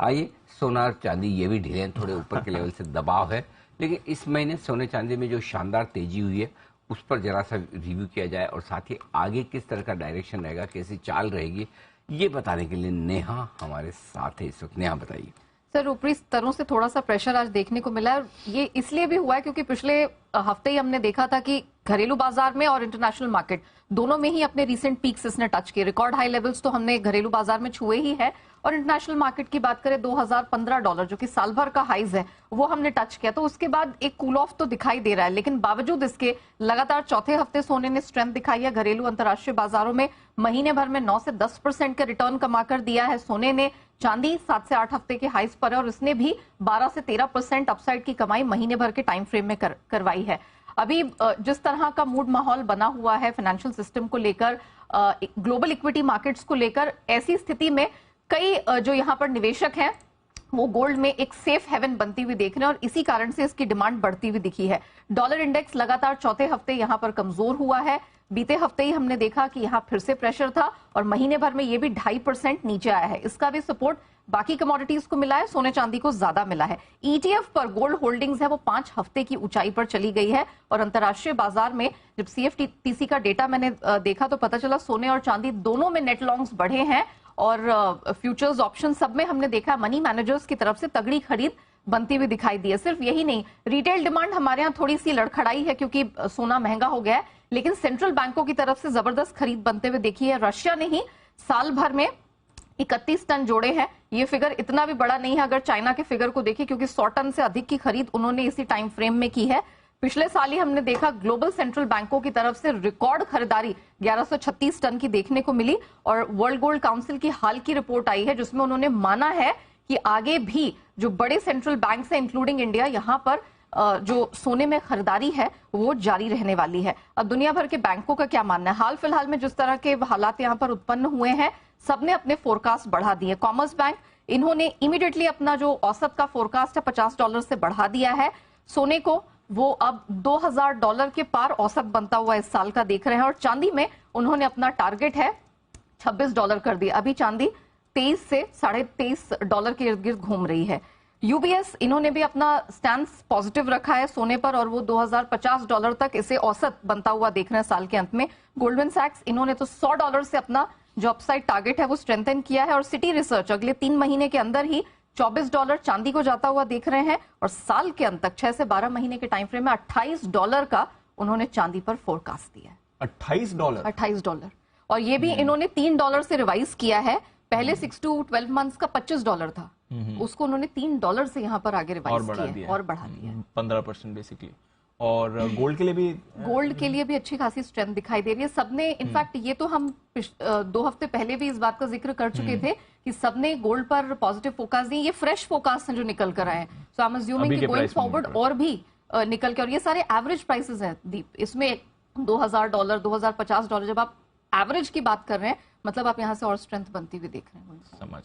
आइए, सोना और चांदी ये भी ढीले हैं, थोड़े ऊपर के लेवल से दबाव है, लेकिन इस महीने सोने चांदी में जो शानदार तेजी हुई है उस पर जरा सा रिव्यू किया जाए और साथ ही आगे किस तरह का डायरेक्शन रहेगा, कैसी चाल रहेगी, ये बताने के लिए नेहा हमारे साथ है इस वक्त। नेहा बताइए। सर, ऊपरी स्तरों से थोड़ा सा प्रेशर आज देखने को मिला है। ये इसलिए भी हुआ है क्योंकि पिछले हफ्ते ही हमने देखा था कि घरेलू बाजार में और इंटरनेशनल मार्केट दोनों में ही अपने रीसेंट पीक्स इसने टच किए। रिकॉर्ड हाई लेवल्स तो हमने घरेलू बाजार में छुए ही है और इंटरनेशनल मार्केट की बात करें $2015 जो कि साल भर का हाइज है वो हमने टच किया। तो उसके बाद एक कूल ऑफ तो दिखाई दे रहा है, लेकिन बावजूद इसके लगातार चौथे हफ्ते सोने ने स्ट्रेंथ दिखाई है। घरेलू अंतर्राष्ट्रीय बाजारों में महीने भर में 9 से 10% का रिटर्न कमा कर दिया है सोने ने। चांदी 7 से 8 हफ्ते के हाइज पर है और इसने भी 12 से 13% अपसाइड की कमाई महीने भर के टाइम फ्रेम में करवाई है। अभी जिस तरह का मूड माहौल बना हुआ है फाइनेंशियल सिस्टम को लेकर, ग्लोबल इक्विटी मार्केट्स को लेकर, ऐसी स्थिति में कई जो यहाँ पर निवेशक हैं वो गोल्ड में एक सेफ हेवन बनती हुई देख रहे हैं और इसी कारण से इसकी डिमांड बढ़ती हुई दिखी है। डॉलर इंडेक्स लगातार चौथे हफ्ते यहाँ पर कमजोर हुआ है। बीते हफ्ते ही हमने देखा कि यहाँ फिर से प्रेशर था और महीने भर में ये भी 2.5% नीचे आया है। इसका भी सपोर्ट बाकी कमोडिटीज को मिला है, सोने चांदी को ज्यादा मिला है। ईटीएफ पर गोल्ड होल्डिंग्स है वो 5 हफ्ते की ऊंचाई पर चली गई है और अंतर्राष्ट्रीय बाजार में जब सीएफटीसी का डेटा मैंने देखा तो पता चला सोने और चांदी दोनों में नेट लॉन्ग्स बढ़े हैं और फ्यूचर्स ऑप्शन सब में हमने देखा मनी मैनेजर्स की तरफ से तगड़ी खरीद बनती हुई दिखाई दी है। सिर्फ यही नहीं, रिटेल डिमांड हमारे यहाँ थोड़ी सी लड़खड़ाई है क्योंकि सोना महंगा हो गया है, लेकिन सेंट्रल बैंकों की तरफ से जबरदस्त खरीद बनते हुए देखी है। रशिया ने ही साल भर में 31 टन जोड़े हैं। ये फिगर इतना भी बड़ा नहीं है अगर चाइना के फिगर को देखें, क्योंकि 100 टन से अधिक की खरीद उन्होंने इसी टाइम फ्रेम में की है। पिछले साल ही हमने देखा ग्लोबल सेंट्रल बैंकों की तरफ से रिकॉर्ड खरीदारी 1136 टन की देखने को मिली और वर्ल्ड गोल्ड काउंसिल की हाल की रिपोर्ट आई है जिसमें उन्होंने माना है कि आगे भी जो बड़े सेंट्रल बैंक है इंक्लूडिंग इंडिया, यहाँ पर जो सोने में खरीदारी है वो जारी रहने वाली है। अब दुनिया भर के बैंकों का क्या मानना है? हाल फिलहाल में जिस तरह के हालात यहाँ पर उत्पन्न हुए हैं सबने अपने फोरकास्ट बढ़ा दिए। कॉमर्स बैंक इन्होंने इमीडिएटली अपना जो औसत का फोरकास्ट है $50 से बढ़ा दिया है। सोने को वो अब $2000 के पार औसत बनता हुआ इस साल का देख रहे हैं और चांदी में उन्होंने अपना टारगेट है $26 कर दिया। अभी चांदी 23 से $23.5 के इर्द गिर्द घूम रही है। यूबीएस इन्होंने भी अपना स्टैंस पॉजिटिव रखा है सोने पर और वो $2050 तक इसे औसत बनता हुआ देख रहे हैं साल के अंत में। गोल्डमैन सैक्स इन्होंने तो $100 से अपना जो अपसाइड टारगेट है वो स्ट्रेंथन किया है और सिटी रिसर्च अगले 3 महीने के अंदर ही $24 चांदी को जाता हुआ देख रहे हैं और साल के अंत तक 6 से 12 महीने के टाइम फ्रेम में $28 का उन्होंने चांदी पर फोरकास्ट दिया है। $28 और ये भी इन्होंने $3 से रिवाइज किया है। पहले 6 to 12 मंथ्स का $25 था, उसको उन्होंने $3 से यहाँ पर आगे रिवाइज किया और बढ़ा दिया 15% बेसिकली। और गोल्ड के लिए भी अच्छी खासी स्ट्रेंथ दिखाई दे रही है। सबने इनफैक्ट ये तो हम 2 हफ्ते पहले भी इस बात का जिक्र कर चुके थे कि सबने गोल्ड पर पॉजिटिव फोकास दिए। ये फ्रेश फोकास हैं जो निकल कर आए, सो आई एम अज्यूमिंग कि गोइंग फॉरवर्ड और भी निकल के, और ये सारे एवरेज प्राइसेस हैं दीप, इसमें $2000 $2050 जब आप एवरेज की बात कर रहे हैं मतलब आप यहाँ से और स्ट्रेंथ बनती हुई देख रहे हैं। समझ